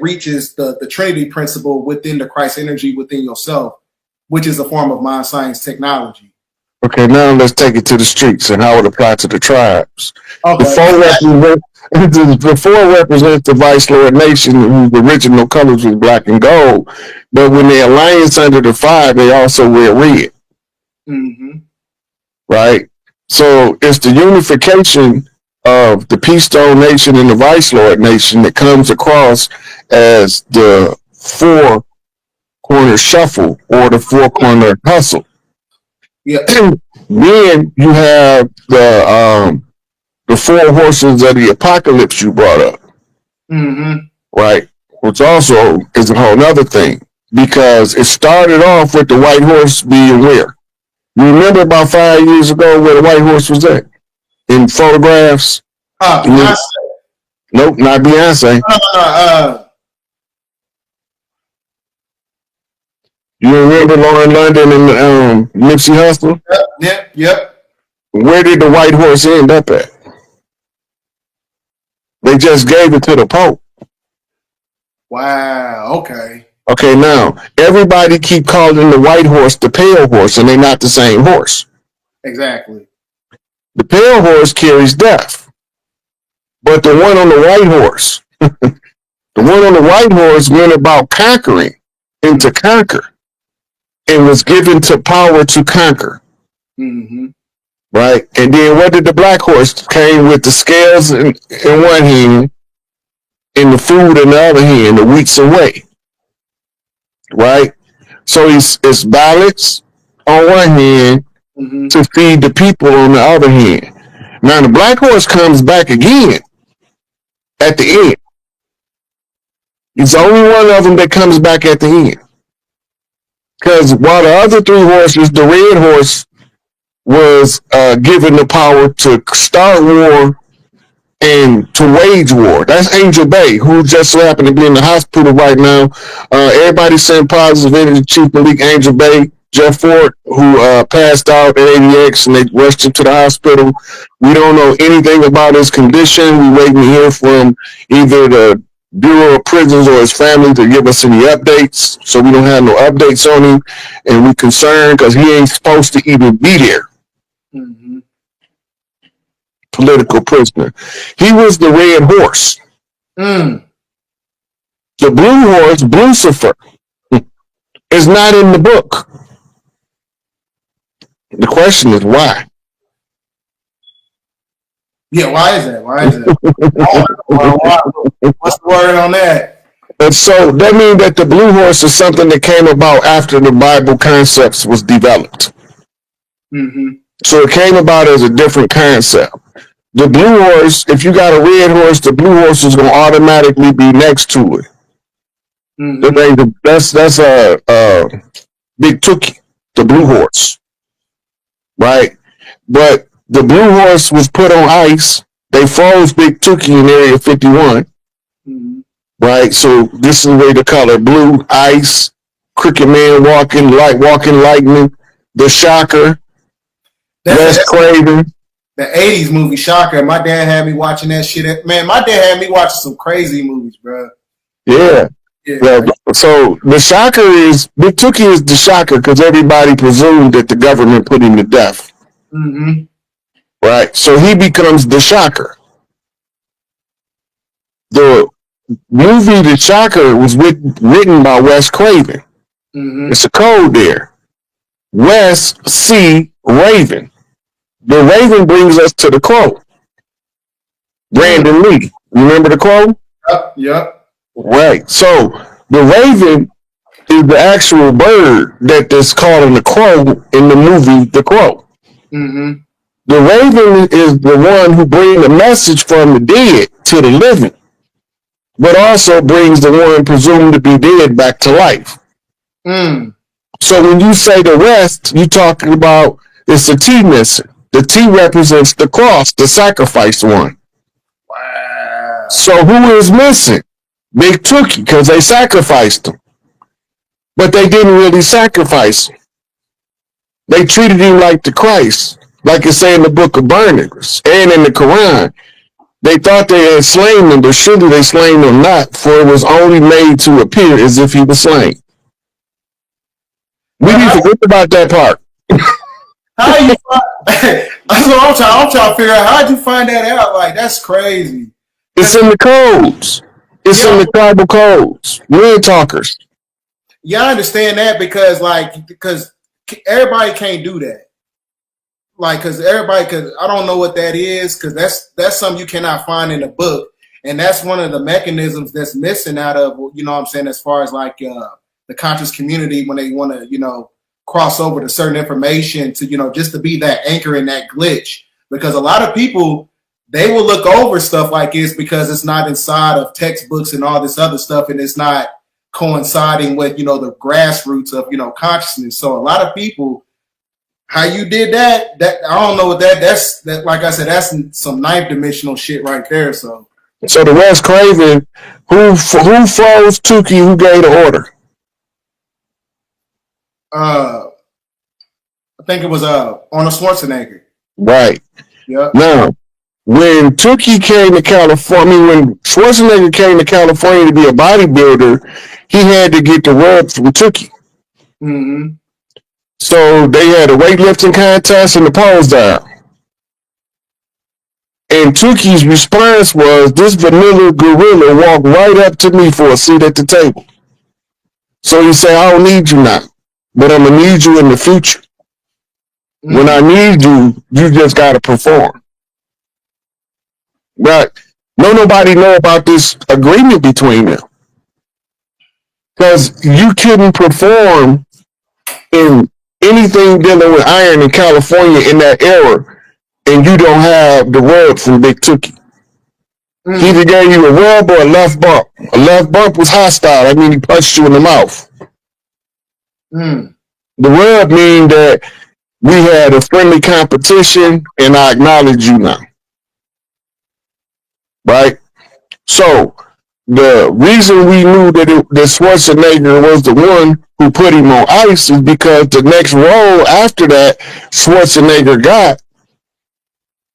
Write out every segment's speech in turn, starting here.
reaches the Trinity principle within the Christ energy within yourself, which is a form of mind science technology. Okay, now let's take it to the streets and how it applies to the tribes. Okay. The four represents the Vice Lord Nation, whose original colors was black and gold. But when they alliance under the five, they also wear red. Mm-hmm. Right? So it's the unification of the Peace Stone Nation and the Vice Lord Nation that comes across as the four-corner shuffle or the four-corner hustle. Yeah. Then you have the four horses of the apocalypse you brought up. Mm-hmm. Right? Which also is a whole other thing, because it started off with the white horse being where? You remember about 5 years ago where the white horse was at? In photographs? Beyonce. Nope, not Beyonce. You remember Lauren London and Nipsey Hussle? Yep. Where did the white horse end up at? They just gave it to the Pope. Wow, okay. Okay, now, everybody keep calling the white horse the pale horse, and they're not the same horse. Exactly. The pale horse carries death. But the one on the white horse, went about conquering and to conquer, and was given to power to conquer. Mm-hmm. Right? And then what did the black horse? Came with the scales in one hand and the food in the other hand, the wheats and whey. Right? So it's balance on one hand to feed the people on the other hand. Now the black horse comes back again at the end. It's only one of them that comes back at the end. Because while the other three horses, the red horse was given the power to start war and to wage war. That's Angel Bay, who just so happened to be in the hospital right now. Everybody sent positive energy. Chief Malik Angel Bay, Jeff Ford, who passed out at ADX, and they rushed him to the hospital. We don't know anything about his condition. We're waiting to hear from either the Bureau of Prisons or his family to give us any updates. So we don't have no updates on him, and we're concerned because he ain't supposed to even be there. Mm-hmm. Political prisoner. He was the red horse. Mm. The blue horse, Lucifer, is not in the book. The question is why? Yeah, why is that? Why? What's the word on that? And so that means that the blue horse is something that came about after the Bible concepts was developed. Mm-hmm. So it came about as a different concept. The blue horse, if you got a red horse, the blue horse is going to automatically be next to it. Mm-hmm. That's a Big Tookie, the blue horse, right? But the blue horse was put on ice. They froze Big Tookie in Area 51, right? So this is where the color blue, ice, Cricket Man walking lightning, the Shocker, Wes Craven. The 80s movie Shocker. My dad had me watching that shit. Man, my dad had me watching some crazy movies, bro. Yeah. So the Shocker is, Big Tookie is the Shocker because everybody presumed that the government put him to death. Mm-hmm. Right? So he becomes the Shocker. The movie The Shocker was written by Wes Craven. Mm-hmm. It's a code there. Wes C. Raven. The Raven brings us to the Crow. Brandon Lee. Remember the Crow? Yep. Right. So the Raven is the actual bird that is calling the Crow in the movie The Crow. Mm-hmm. The Raven is the one who brings the message from the dead to the living, but also brings the one presumed to be dead back to life. Mm. So when you say the rest, you're talking about it's a T missing. The T represents the cross, the sacrificed one. Wow. So who is missing? Big Tookie, because they sacrificed him. But they didn't really sacrifice him. They treated him like the Christ, like it say in the book of Banneker and in the Quran. They thought they had slain him, but surely they slain him not, for it was only made to appear as if he was slain. We need to forget about that part. How you find, that's what I'm trying to figure out. How'd you find that out? Like, that's crazy. It's in the codes. It's in the tribal codes. Wind talkers. Yeah, I understand that because everybody can't do that. Like, because I don't know what that is, because that's something you cannot find in the book. And that's one of the mechanisms that's missing out of, you know what I'm saying, as far as like the conscious community when they want to, you know, cross over to certain information to, you know, just to be that anchor in that glitch. Because a lot of people, they will look over stuff like this because it's not inside of textbooks and all this other stuff, and it's not coinciding with, you know, the grassroots of, you know, consciousness. So a lot of people, how you did that I don't know what that's like I said, that's some ninth dimensional shit right there. So the West Craven, who froze Tukey, who gave the order? I think it was Arnold Schwarzenegger. Right. Yeah. Now, when Tukey came to California, when Schwarzenegger came to California to be a bodybuilder, he had to get the rub from Tukey. Mm-hmm. So they had a weightlifting contest and the pose down. And Tukey's response was, this vanilla gorilla walked right up to me for a seat at the table. So he said, I don't need you now, but I'm going to need you in the future. Mm-hmm. When I need you, you just got to perform. Right? Nobody know about this agreement between them. Because you couldn't perform in anything dealing with iron in California in that era, and you don't have the rub from Big Tukey. Mm. He either gave you a rub or a left bump. A left bump was hostile. I mean, he punched you in the mouth. Mm. The rub mean that we had a friendly competition, and I acknowledge you now. Right? So, the reason we knew that Schwarzenegger was the one who put him on ice is because the next role after that Schwarzenegger got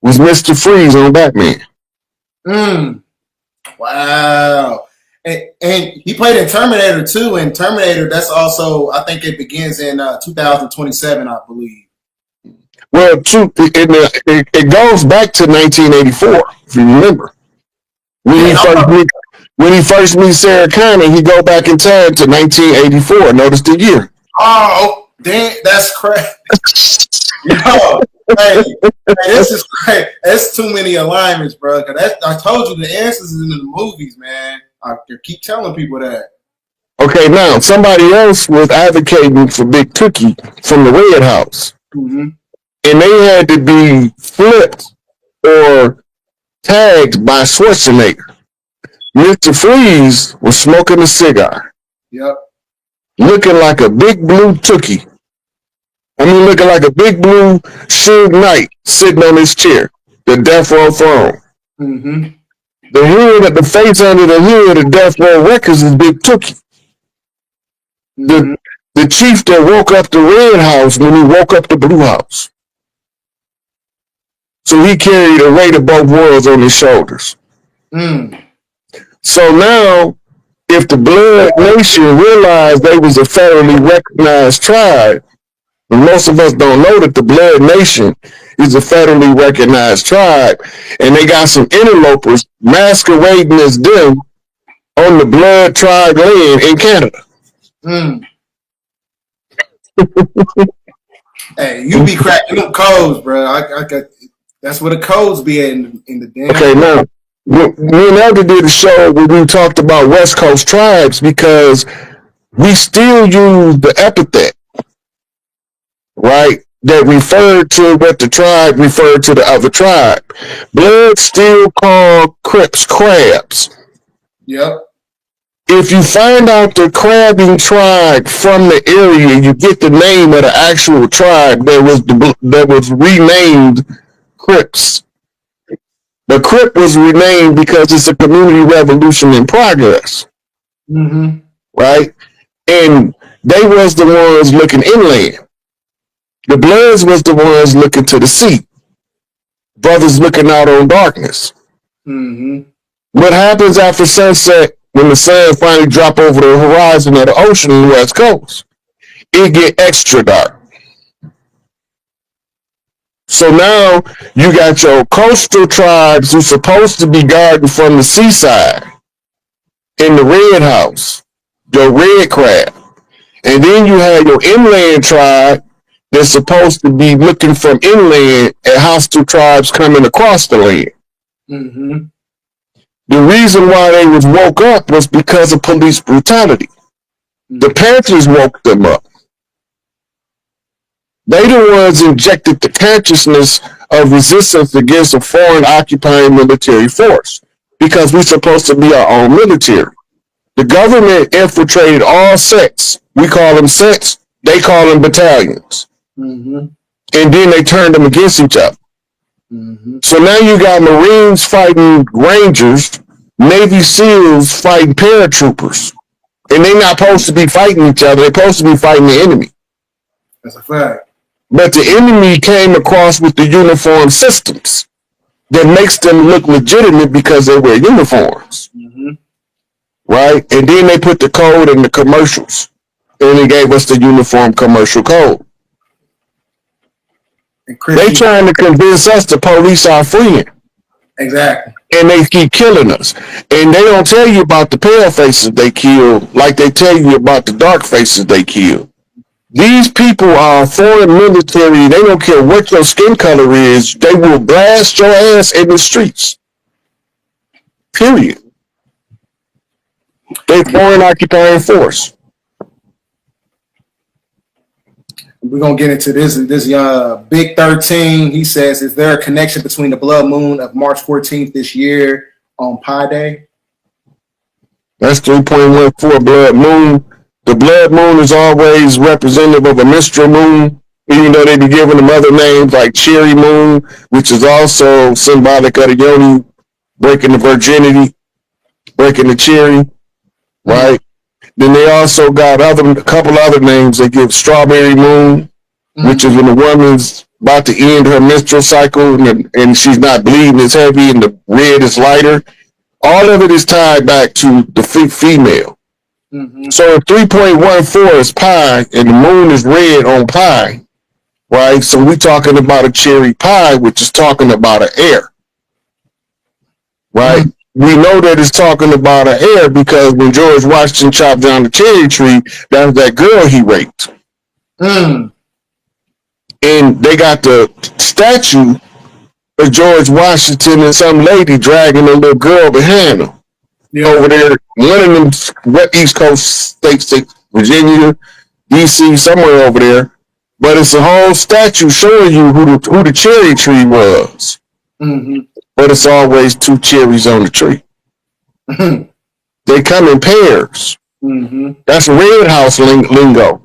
was Mr. Freeze on Batman. Wow. And he played in Terminator 2, and Terminator, that's also, I think it begins in 2027, I believe. Well, it goes back to 1984, if you remember. When he first meets Sarah Connor, he go back in time to 1984. Notice the year. Oh, damn, that's crazy. Yo, hey, this is crazy. That's too many alignments, bro. I told you the answers is in the movies, man. I keep telling people that. Okay, now somebody else was advocating for Big Tukey from the Red House. Mm-hmm. And they had to be flipped or tagged by Schwarzenegger. Mr. Freeze was smoking a cigar. Yep. Looking like a big blue Tukey. I mean, looking like a big blue Suge Knight sitting on his chair, the Death Row throne. Mm-hmm. The face under the hood of Death Row Records is Big Tukey. Mm-hmm. The chief that woke up the Red House when he woke up the Blue House. So he carried the weight of both worlds on his shoulders. Mm. So now, if the Blood Nation realized they was a federally recognized tribe, and most of us don't know that the Blood Nation is a federally recognized tribe, and they got some interlopers masquerading as them on the Blood tribe land in Canada. Mm. Hey, you be cracking them codes, bro. I got. That's where the codes be in the damn. Okay, now, me and Elder did a show where we talked about West Coast tribes because we still use the epithet, right, that referred to what the tribe referred to the other tribe. Blood still called Crips crabs. Yep. If you find out the crabbing tribe from the area, you get the name of the actual tribe that was renamed Crips. The Crip was renamed because it's a community revolution in progress. Mm-hmm. Right? And they was the ones looking inland. The Bloods was the ones looking to the sea. Brothers looking out on darkness. Mm-hmm. What happens after sunset when the sun finally drop over the horizon of the ocean on the west coast? It get extra dark. So now you got your coastal tribes who's supposed to be guarding from the seaside in the red house, your red crab. And then you have your inland tribe that's supposed to be looking from inland at hostile tribes coming across the land. Mm-hmm. The reason why they was woke up was because of police brutality. The Panthers woke them up. They the ones injected the consciousness of resistance against a foreign occupying military force because we're supposed to be our own military. The government infiltrated all sects. We call them sects. They call them battalions. Mm-hmm. And then they turned them against each other. Mm-hmm. So now you got Marines fighting Rangers, Navy SEALs fighting paratroopers. And they're not supposed to be fighting each other. They're supposed to be fighting the enemy. That's a fact. But the enemy came across with the uniform systems that makes them look legitimate because they wear uniforms. Mm-hmm. Right? And then they put the code in the commercials. And they gave us the uniform commercial code. They trying to convince us the police are freeing. Exactly. And they keep killing us. And they don't tell you about the pale faces they kill like they tell you about the dark faces they kill. These people are foreign military. They don't care what your skin color is. They will blast your ass in the streets. Period. They foreign occupying force. We're going to get into this Big 13. He says, is there a connection between the blood moon of March 14th this year on Pi Day? That's 3.14 blood moon. The blood moon is always representative of a menstrual moon, even though they be giving them other names like cherry moon, which is also symbolic of the yoni, breaking the virginity, breaking the cherry, right? Then they also got a couple other names. They give strawberry moon, which is when the woman's about to end her menstrual cycle and she's not bleeding as heavy and the red is lighter. All of it is tied back to the female. Mm-hmm. So 3.14 is pi and the moon is red on pi, right? So we're talking about a cherry pie, which is talking about an heir, right? Mm-hmm. We know that it's talking about an heir because when George Washington chopped down the cherry tree, that was that girl he raped. Mm. And they got the statue of George Washington and some lady dragging a little girl behind him. Yeah. Over there, one of them East Coast states, Virginia, DC, somewhere over there. But it's a whole statue showing you who the cherry tree was. Mm-hmm. But it's always two cherries on the tree. Mm-hmm. They come in pairs. Mm-hmm. That's red house lingo.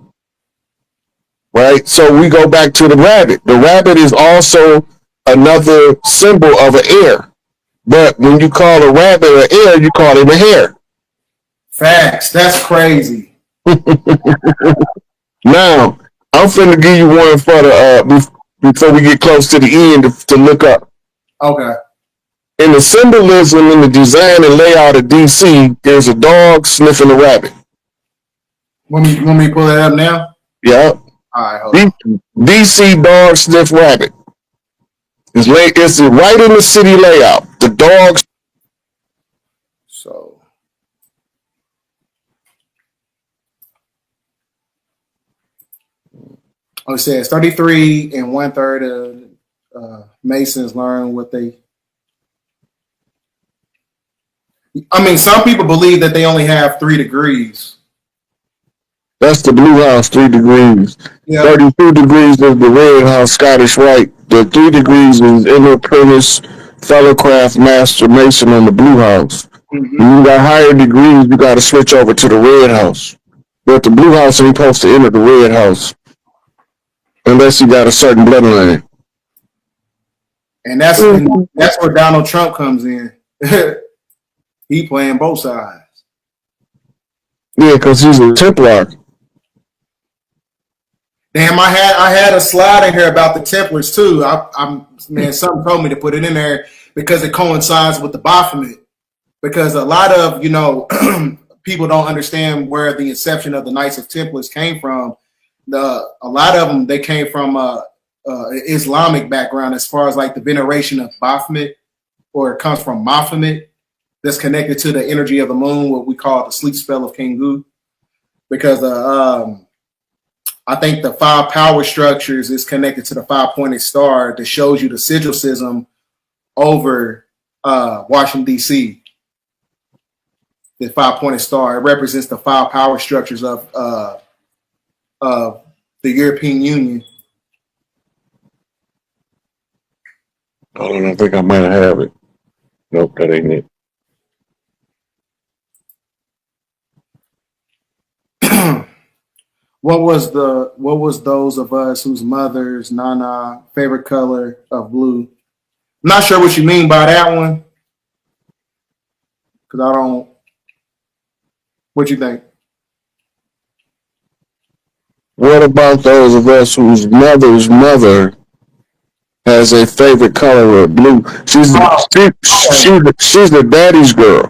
Right? So we go back to the rabbit. The rabbit is also another symbol of an heir. But when you call a rabbit an heir, you call him a hare. Facts. That's crazy. Now, I'm finna give you one for the before we get close to the end to look up. Okay. In the symbolism in the design and layout of DC, there's a dog sniffing a rabbit. Want me to pull that up now? Yeah. All right, hold on. DC dog sniff rabbit. It's right in the city layout. The dogs. So. Oh, it says 33 and 1/3 of Masons learn what they. I mean, some people believe that they only have 3 degrees. That's the blue house, 3 degrees. Yep. 32 degrees is the red house, Scottish Rite. The 3 degrees is inner apprentice, fellow craft, master, mason on the blue house. Mm-hmm. When you got higher degrees, you got to switch over to the red house. But the blue house ain't supposed to enter the red house unless you got a certain bloodline. And that's where Donald Trump comes in. He playing both sides. Yeah, because he's a Templar. Damn, I had a slide in here about the Templars too. Man, something told me to put it in there. because it coincides with the Baphomet. Because a lot of, people don't understand where the inception of the Knights of Templars came from. A lot of them, they came from Islamic background, as far as like the veneration of Baphomet, or it comes from Baphomet, that's connected to the energy of the moon, what we call the sleep spell of Kingu. Because I think the 5 power structures is connected to the 5-pointed star that shows you the sigil system over Washington, D.C. The 5-pointed star, it represents the 5 power structures of the European Union. I don't think I might have it. Nope, that ain't it. What was those of us whose mothers, Nana, favorite color of blue? I'm not sure what you mean by that one, because I don't. What you think? What about those of us whose mother's mother has a favorite color of blue? She's the daddy's girl.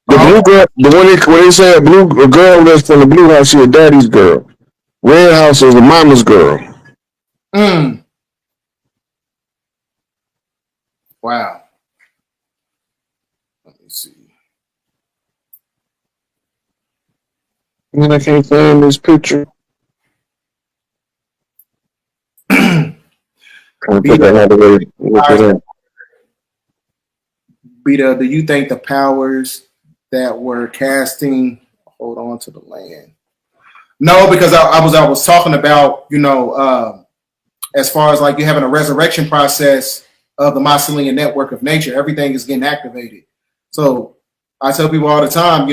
The blue girl, when they say a girl that's from the blue house, she's a daddy's girl. Red house is a mama's girl. Wow. Let me see. And I can't find this picture. Beta, do you think the powers that were casting hold on to the land? No, because I was talking about, as far as like you having a resurrection process of the mycelial network of nature, everything is getting activated. So I tell people all the time,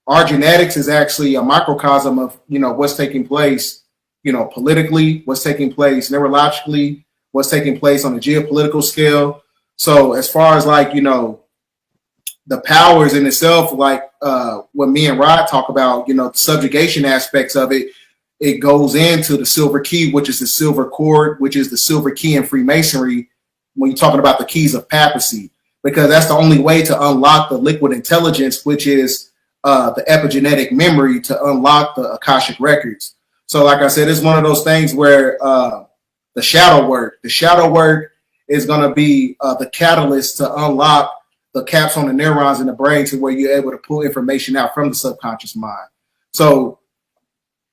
our genetics is actually a microcosm of, what's taking place, politically, what's taking place neurologically, what's taking place on a geopolitical scale. So as far as like, the powers in itself, like what me and Rod talk about, the subjugation aspects of it, it goes into the silver key, which is the silver cord, which is the silver key in Freemasonry, when you're talking about the keys of papacy, because that's the only way to unlock the liquid intelligence, which is the epigenetic memory, to unlock the Akashic records. So like I said, it's one of those things where the shadow work is going to be the catalyst to unlock the caps on the neurons in the brain, to where you're able to pull information out from the subconscious mind. So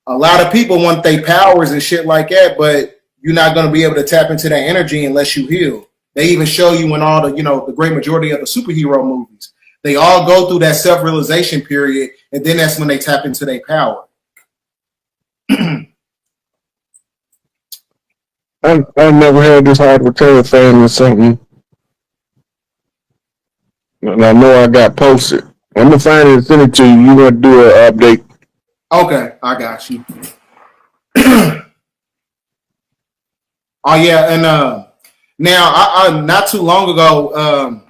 a lot of people want their powers and shit like that, but you're not going to be able to tap into that energy unless you heal. They even show you in all the, the great majority of the superhero movies, they all go through that self-realization period, and then that's when they tap into their power. I never had this hard to tell fan or something. And I know I got posted. I'm gonna find it and send it to you. You want to do an update? Okay, I got you. Oh yeah, and now I not too long ago,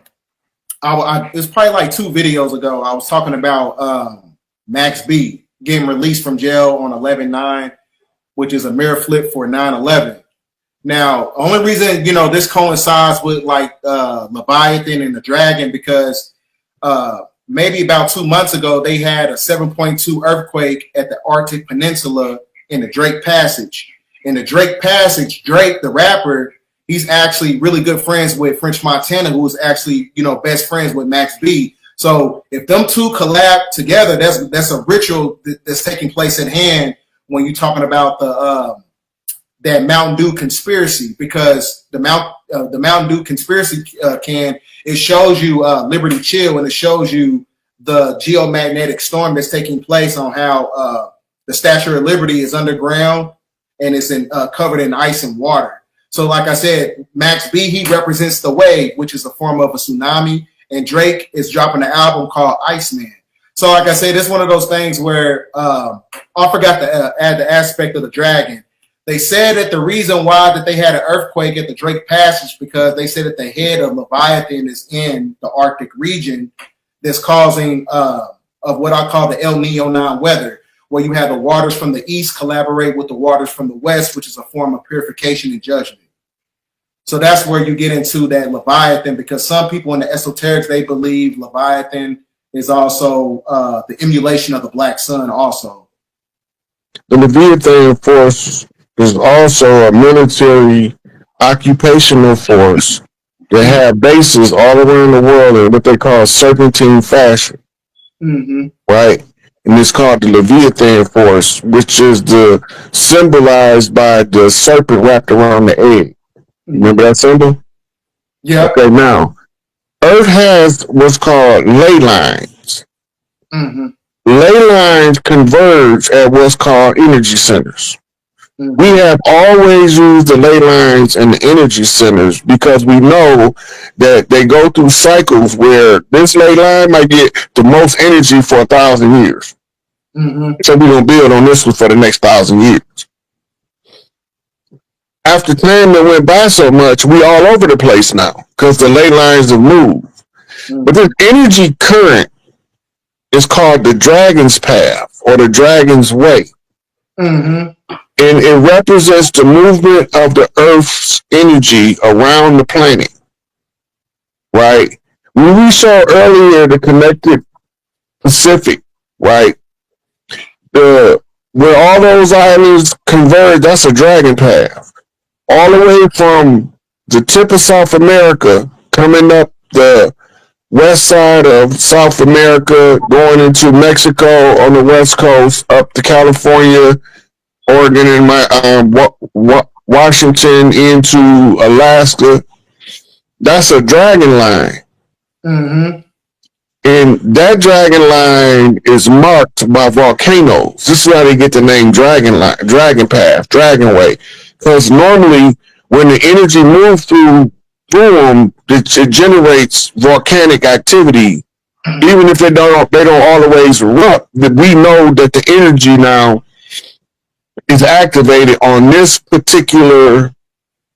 it's probably like 2 videos ago, I was talking about Max B getting released from jail on 11/9, which is a mirror flip for 9/11. Now, only reason, this coincides with like Leviathan and the Dragon, because maybe about 2 months ago, they had a 7.2 earthquake at the Arctic Peninsula in the Drake Passage. In the Drake Passage, Drake, the rapper, he's actually really good friends with French Montana, who is actually, best friends with Max B. So if them two collab together, that's a ritual that's taking place at hand when you're talking about that Mountain Dew conspiracy, because the Mountain Dew conspiracy it shows you Liberty Chill, and it shows you the geomagnetic storm that's taking place on how the Statue of Liberty is underground and it's covered in ice and water. So like I said, Max B, he represents the wave, which is a form of a tsunami, and Drake is dropping an album called Iceman. So like I said, it's one of those things where I forgot to add the aspect of the dragon. They said that the reason why that they had an earthquake at the Drake Passage, because they said that the head of Leviathan is in the Arctic region, that's causing of what I call the El Nino non-weather, where you have the waters from the east collaborate with the waters from the west, which is a form of purification and judgment. So that's where you get into that Leviathan, because some people in the esoterics, they believe Leviathan is also the emulation of the black sun also. The Leviathan force is also a military occupational force that have bases all around the world in what they call serpentine fashion, right? And it's called the Leviathan force, which is symbolized by the serpent wrapped around the egg. Remember that symbol? Yeah. Okay, now, Earth has what's called ley lines. Ley lines converge at what's called energy centers. We have always used the ley lines and the energy centers because we know that they go through cycles where this ley line might get the most energy for 1,000 years. So we're going to build on this one for the next 1,000 years. After time that went by so much, we all over the place now because the ley lines have moved. But this energy current is called the dragon's path or the dragon's way. And it represents the movement of the Earth's energy around the planet, right? When we saw earlier the connected Pacific, right? Where all those islands converge, that's a dragon path. All the way from the tip of South America, coming up the west side of South America, going into Mexico on the west coast, up to California, Oregon, and Washington into Alaska. That's a dragon line. And that dragon line is marked by volcanoes. This is how they get the name dragon line, dragon path, dragon way. Because normally when the energy moves through them, it generates volcanic activity. Even if they don't always erupt, but we know that the energy now is activated on this particular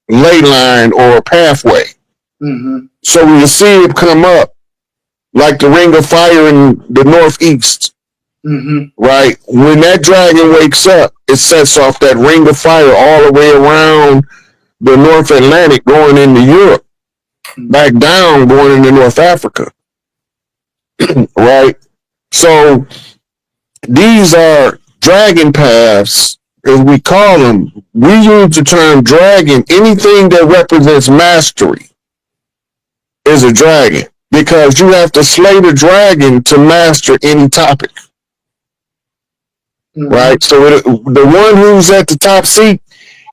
ley line or pathway. So when you see it come up, like the ring of fire in the northeast, right? When that dragon wakes up, it sets off that ring of fire all the way around the North Atlantic going into Europe, back down going into North Africa, right? So these are dragon paths, as we call them. We use the term dragon. Anything that represents mastery is a dragon, because you have to slay the dragon to master any topic. Right? So the one who's at the top seat,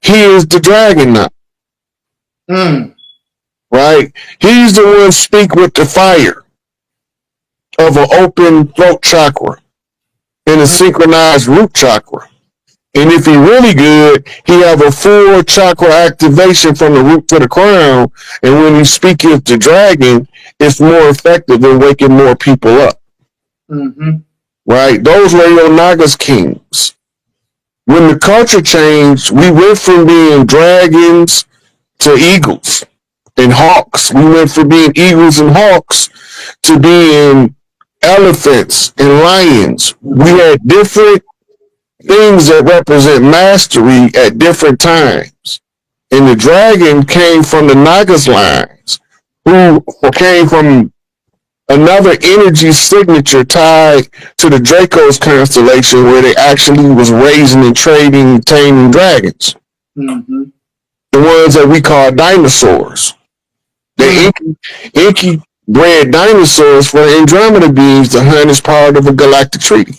he is the dragon now. Right? He's the one speak with the fire of an open throat chakra and a synchronized root chakra. And if he really good, he have a full chakra activation from the root to the crown. And when he speaketh the dragon, it's more effective in waking more people up. Right? Those were your Nagas kings. When the culture changed, we went from being dragons to eagles and hawks. We went from being eagles and hawks to being elephants and lions. We had different things that represent mastery at different times. And the dragon came from the Nagas lines, who came from another energy signature tied to the Draco's constellation, where they actually was raising and trading and taming dragons. The ones that we call dinosaurs. The Inky bred dinosaurs for the Andromeda beings to hunt as part of a galactic treaty.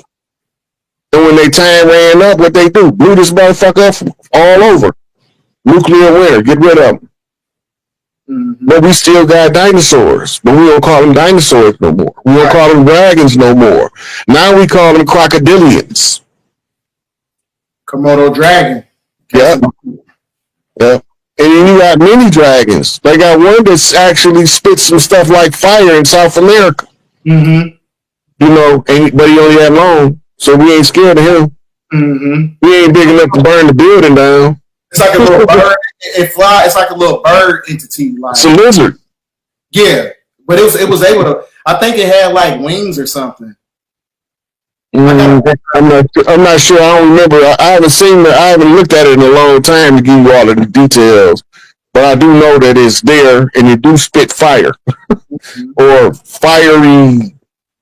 And when they time ran up, what they do? Blew this motherfucker up all over. Nuclear winter, get rid of them. But we still got dinosaurs. But we don't call them dinosaurs no more. We don't call them dragons no more. Now we call them crocodilians. Komodo dragon. Yep. And then you got mini dragons. They got one that's actually spits some stuff like fire in South America. You know, but he only had long. So we ain't scared of him. We ain't big enough to burn the building down. It's like a little bird. It fly. It's like a little bird entity. Like, it's a lizard. Yeah, but it was able to. I think it had like wings or something. I'm not sure. I don't remember. I haven't seen it. I haven't looked at it in a long time to give you all of the details. But but I do know that it's there, and it do spit fire Mm-hmm. or fiery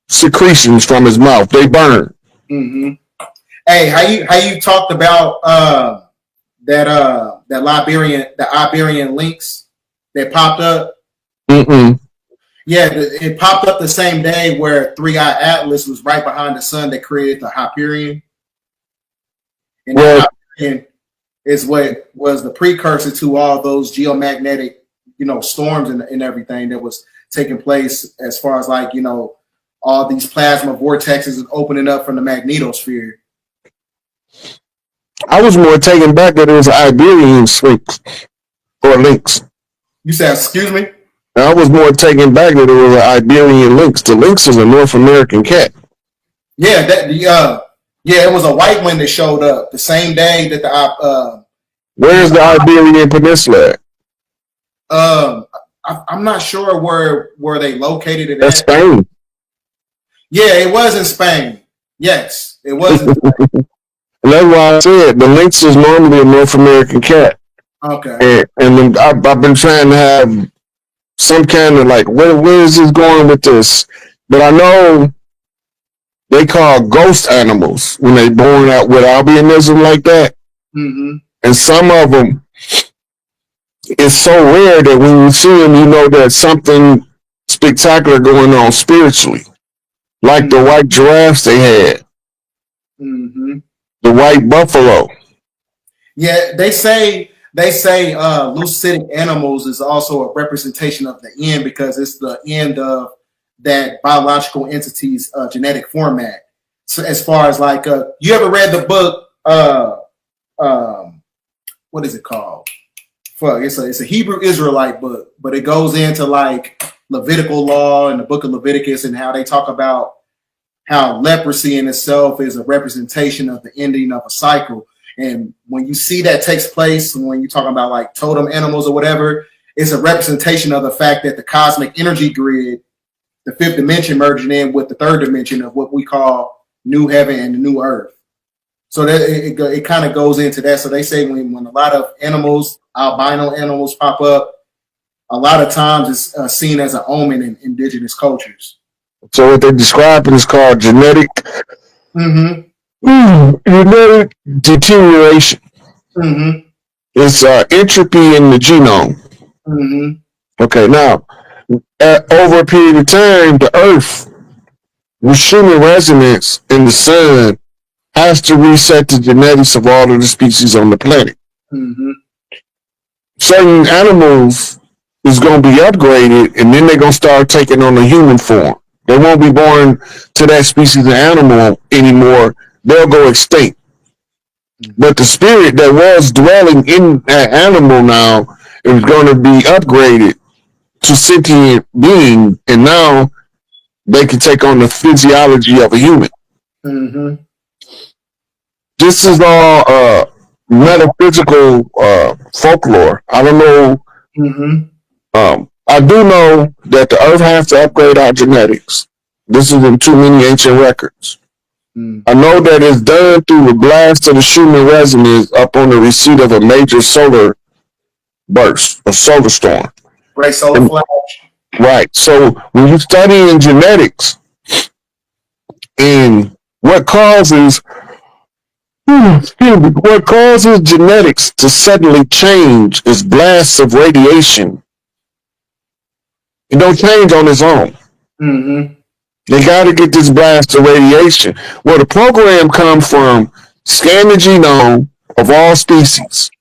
secretions from his mouth. They burn. Mm-hmm. Hey, how you talked about that Iberian links that popped up? Mm-mm. Yeah, it popped up the same day where 3i Atlas was right behind the sun that created the Hyperion. And Well, the Hyperion is what was the precursor to all those geomagnetic, storms and everything that was taking place as far as like, all these plasma vortexes opening up from the magnetosphere. I was more taken back that it was Iberian links or links. You said, excuse me? I was more taken back that it was Iberian lynx. The lynx is a North American cat. Yeah, it was a white one that showed up the same day that the Where's the Iberian Peninsula at? I'm not sure where they located it That's at. Spain. Yeah, it was in Spain. Yes, it was in Spain. And that's why I said the lynx is normally a North American cat. Okay. And I've been trying to have some kind of like, where is this going with this? But I know they call ghost animals when they born out with albinism like that. Mm-hmm. And some of them, it's so rare that when you see them, you know there's something spectacular going on spiritually. Like Mm-hmm. the white giraffes they had. Mm-hmm. The white buffalo. Yeah, they say lucidic animals is also a representation of the end because it's the end of that biological entity's genetic format. So as far as like, you ever read the book? What is it called? Fuck, it's a Hebrew Israelite book, but it goes into like Levitical law and the book of Leviticus and how they talk about how leprosy in itself is a representation of the ending of a cycle. And when you see that takes place, when you're talking about like totem animals or whatever, it's a representation of the fact that the cosmic energy grid, the fifth dimension, merging in with the third dimension of what we call new heaven and the new earth. So that it kind of goes into that. So they say when a lot of animals, albino animals pop up, a lot of times it's seen as an omen in indigenous cultures. So what they describe is called genetic genetic deterioration. Mm-hmm. It's entropy in the genome. Mm-hmm. Okay, now over a period of time, the Earth, with Schumann resonance in the sun, has to reset the genetics of all of the species on the planet. Mm-hmm. Certain animals is going to be upgraded, and then they're going to start taking on a human form. They won't be born to that species of animal anymore. They'll go extinct. But the spirit that was dwelling in that animal now is going to be upgraded to sentient being, and now they can take on the physiology of a human. Mm-hmm. This is all metaphysical folklore. I don't know. Mm-hmm. I do know that the Earth has to upgrade our genetics. This is in too many ancient records. I know that it's done through the blast of the Schumann resonance up on the receipt of a major solar burst, a solar storm. Great solar flash. Right. So when you study in genetics and what causes genetics to suddenly change is blasts of radiation. It don't change on its own. Mm-hmm. They got to get this blast of radiation. Well, the program comes from scan the genome of all species,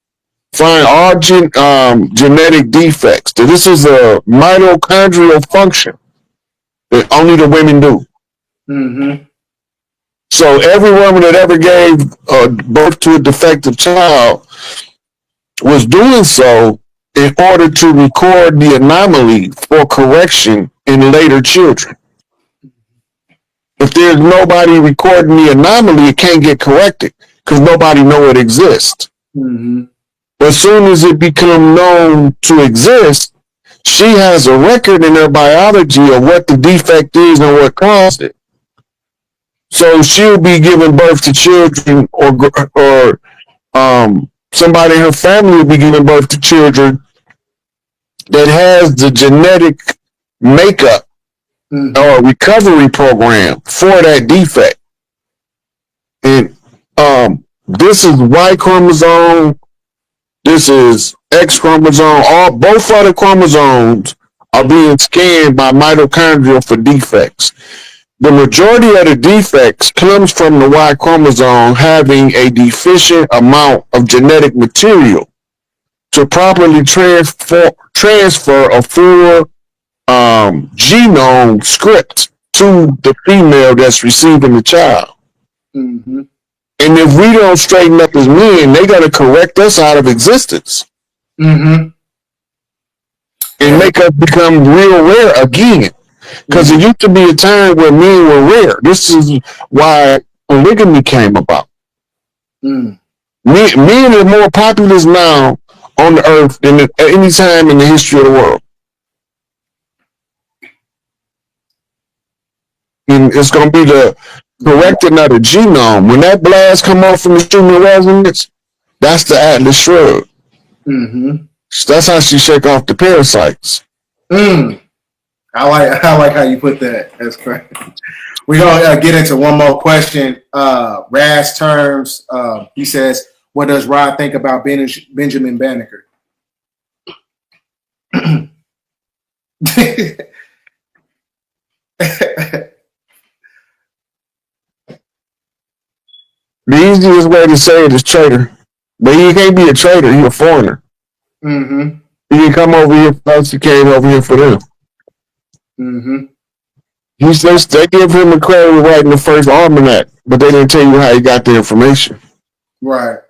find all genetic defects. This is a mitochondrial function that only the women do. Mm-hmm. So every woman that ever gave birth to a defective child was doing so in order to record the anomaly for correction in later children. If there's nobody recording the anomaly, it can't get corrected because nobody know it exists. Mm-hmm. But as soon as it becomes known to exist, she has a record in her biology of what the defect is and what caused it. So she'll be giving birth to children, or somebody in her family will be giving birth to children that has the genetic makeup or recovery program for that defect. And this is Y chromosome, this is X chromosome, both of the chromosomes are being scanned by mitochondrial for defects. The majority of the defects comes from the Y chromosome having a deficient amount of genetic material to properly transfer a full genome script to the female that's receiving the child. Mm-hmm. And if we don't straighten up as men, they got to correct us out of existence. Mm-hmm. And make us become real rare again. Because it used to be a time where men were rare. This is why polygamy came about. Men are more populous now on the earth than at any time in the history of the world. And it's going to be the correcting of the genome. When that blast come off from the human resonance, that's the Atlas Shrugged. Mm-hmm. That's how she shake off the parasites. I like how you put that. That's correct. We're gonna get into one more question. Raz terms. He says, "What does Rod think about Benjamin Banneker?" The easiest way to say it is traitor. But you can't be a traitor, you're a foreigner. Mm-hmm. You can come over here for us, you came over here for them. Mm-hmm. He says they give him a credit for writing the first almanac, but they didn't tell you how he got the information. Right.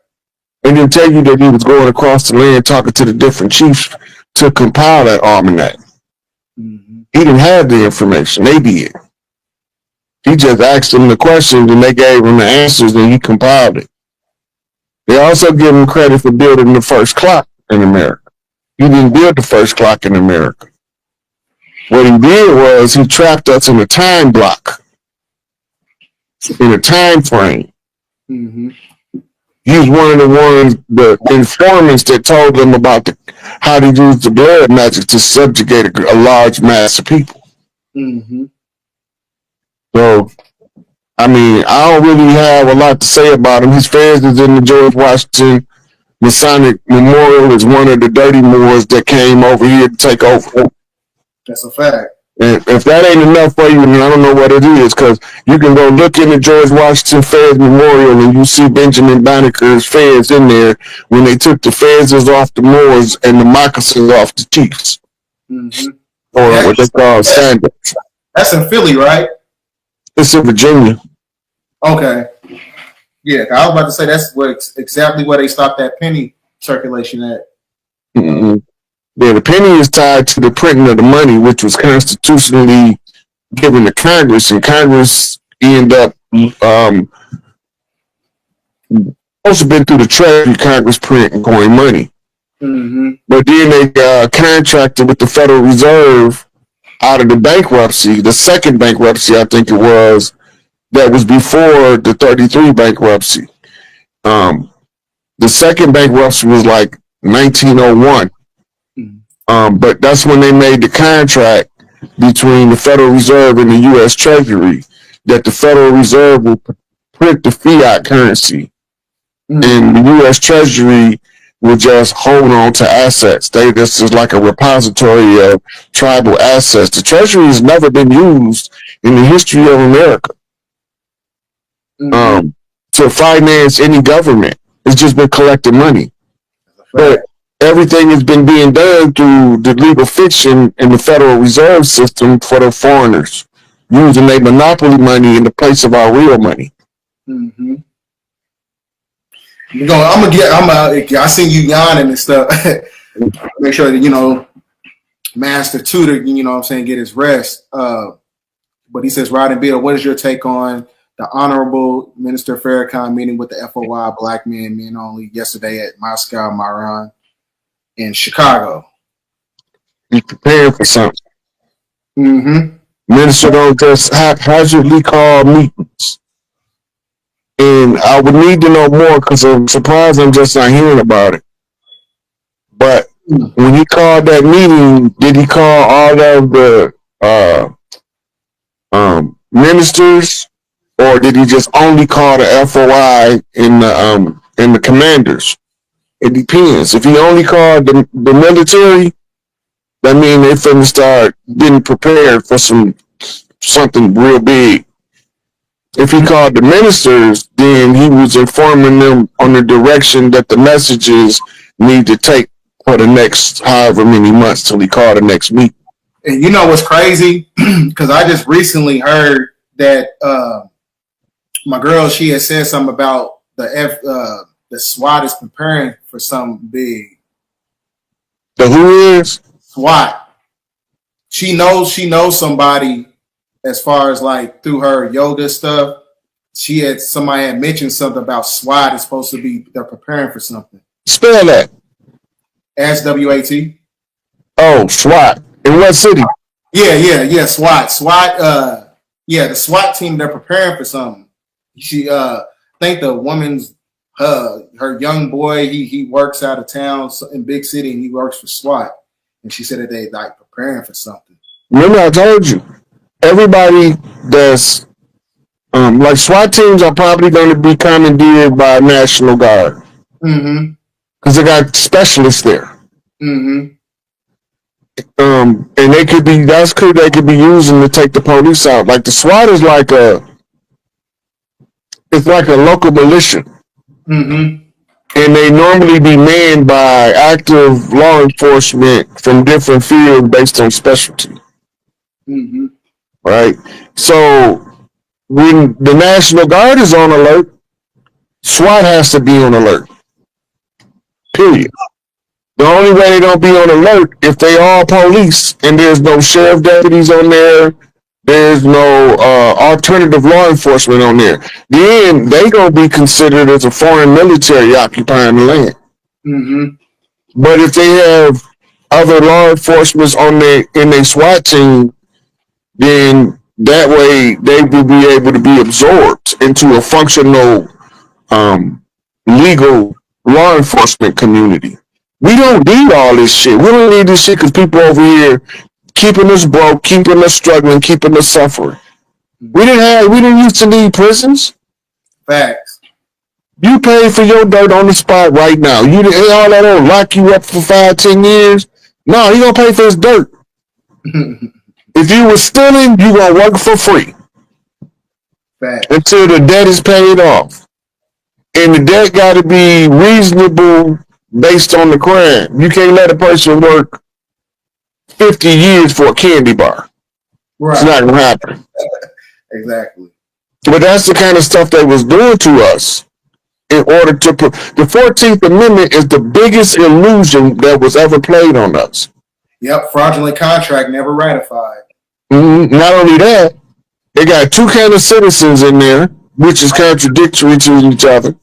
They didn't tell you that he was going across the land talking to the different chiefs to compile that almanac. Mm-hmm. He didn't have the information, they did. He just asked them the questions and they gave him the answers and he compiled it. They also give him credit for building the first clock in America. He didn't build the first clock in America. What he did was he trapped us in a time block, in a time frame. Mm-hmm. He was one of the informants that told them about how to use the blood magic to subjugate a large mass of people. Mm-hmm. So, I mean, I don't really have a lot to say about him. His fans is in the George Washington Masonic Memorial is one of the dirty Moors that came over here to take over. That's a fact. And if that ain't enough for you, then I don't know what it is, because you can go look in the George Washington Feds Memorial and you see Benjamin Banneker's feds in there when they took the feds off the Moors and the moccasins off the chiefs. Mm-hmm. Or what they call stand-ups. That's in Philly, right? It's in Virginia. Okay. Yeah, I was about to say that's exactly where they stopped that penny circulation at. Mm-hmm. Yeah, the penny is tied to the printing of the money, which was constitutionally given to Congress, and Congress ended up also been through the Treasury. Congress print and coin money, but then they contracted with the Federal Reserve out of the bankruptcy, the second bankruptcy, I think it was, that was before the 33 bankruptcy. The second bankruptcy was like 1901. But that's when they made the contract between the Federal Reserve and the U.S. Treasury that the Federal Reserve will print the fiat currency, and the U.S. Treasury will just hold on to assets. This is like a repository of tribal assets. The Treasury has never been used in the history of America to finance any government. It's just been collecting money. But everything has been being done through the legal fiction in the Federal Reserve System for the foreigners, using their monopoly money in the place of our real money. Mm-hmm. I seen you yawning and stuff. Make sure that, Master Tudor, get his rest. But he says, Rod and Bill, what is your take on the Honorable Minister Farrakhan meeting with the FOI Black Men Only yesterday at Moscow, Maran, in Chicago? He's preparing for something. Mm-hmm. Minister don't just haphazardly call meetings. And I would need to know more, because I'm surprised I'm just not hearing about it. But When he called that meeting, did he call all of the ministers, or did he just only call the FOI and the commanders? It depends. If he only called the military, that means they finna start getting prepared for something real big. If he called the ministers, then he was informing them on the direction that the messages need to take for the next however many months till he called the next meeting. And you know what's crazy? Because I just recently heard that my girl, she had said something about the SWAT is preparing for something big. The who is? SWAT. She knows somebody as far as like through her yoga stuff. Somebody had mentioned something about SWAT is supposed to be, they're preparing for something. Spell that. SWAT. Oh, SWAT. In what city? Yeah. SWAT. The SWAT team, they're preparing for something. She think the woman's her young boy, he works out of town in big city and he works for SWAT. And she said that they like preparing for something. Remember I told you, everybody that's like SWAT teams are probably going to be commandeered by National Guard. Mm-hmm. Because they got specialists there. Mm-hmm. And they could be using to take the police out. Like the SWAT is it's like a local militia. Mm-hmm. And they normally be manned by active law enforcement from different fields based on specialty. Mm-hmm. Right? So when the National Guard is on alert, SWAT has to be on alert. Period. The only way they don't be on alert if they all police and there's no sheriff deputies on there, there's no alternative law enforcement on there. Then they gonna be considered as a foreign military occupying the land. Mm-hmm. But if they have other law enforcement in their SWAT team, then that way they will be able to be absorbed into a functional, legal law enforcement community. We don't need all this shit. We don't need this shit because people over here keeping us broke, keeping us struggling, keeping us suffering. We didn't used to need prisons. Facts. You pay for your dirt on the spot right now. You all that don't lock you up for 5-10 years. No, you gonna pay for his dirt. If you were stealing, you gonna work for free. Facts. Until the debt is paid off. And the debt gotta be reasonable based on the crime. You can't let a person work 50 years for a candy bar. Right. It's not gonna happen. Exactly. But that's the kind of stuff they was doing to us in order to the 14th Amendment is the biggest illusion that was ever played on us. Yep, fraudulent contract never ratified. Not only that, they got two kind of citizens in there, which is contradictory to each other.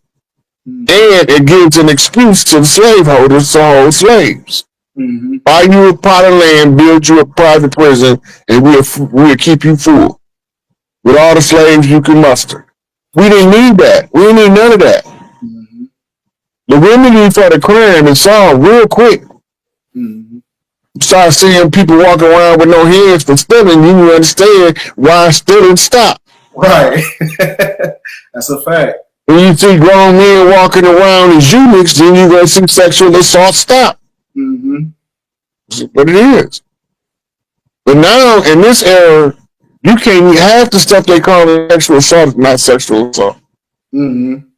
And it gives an excuse to the slaveholders to hold slaves. Mm-hmm. Buy you a plot of land, build you a private prison, and we'll keep you full with all the slaves you can muster. We didn't need that. We didn't need none of that. Mm-hmm. The remedy for the crime is solved real quick. Mm-hmm. Start seeing people walking around with no hands for stealing, you understand why stealing stopped. Right. That's a fact. When you see grown men walking around as eunuchs, then you're going to see sexual assault stop. Mm-hmm. That's what it is. But now, in this era, you can't half the stuff they call sexual assault is not sexual assault. Mm-hmm.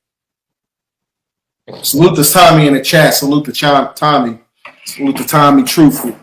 Salute to Tommy in the chat. Salute to Tommy. Salute to Tommy Truthful.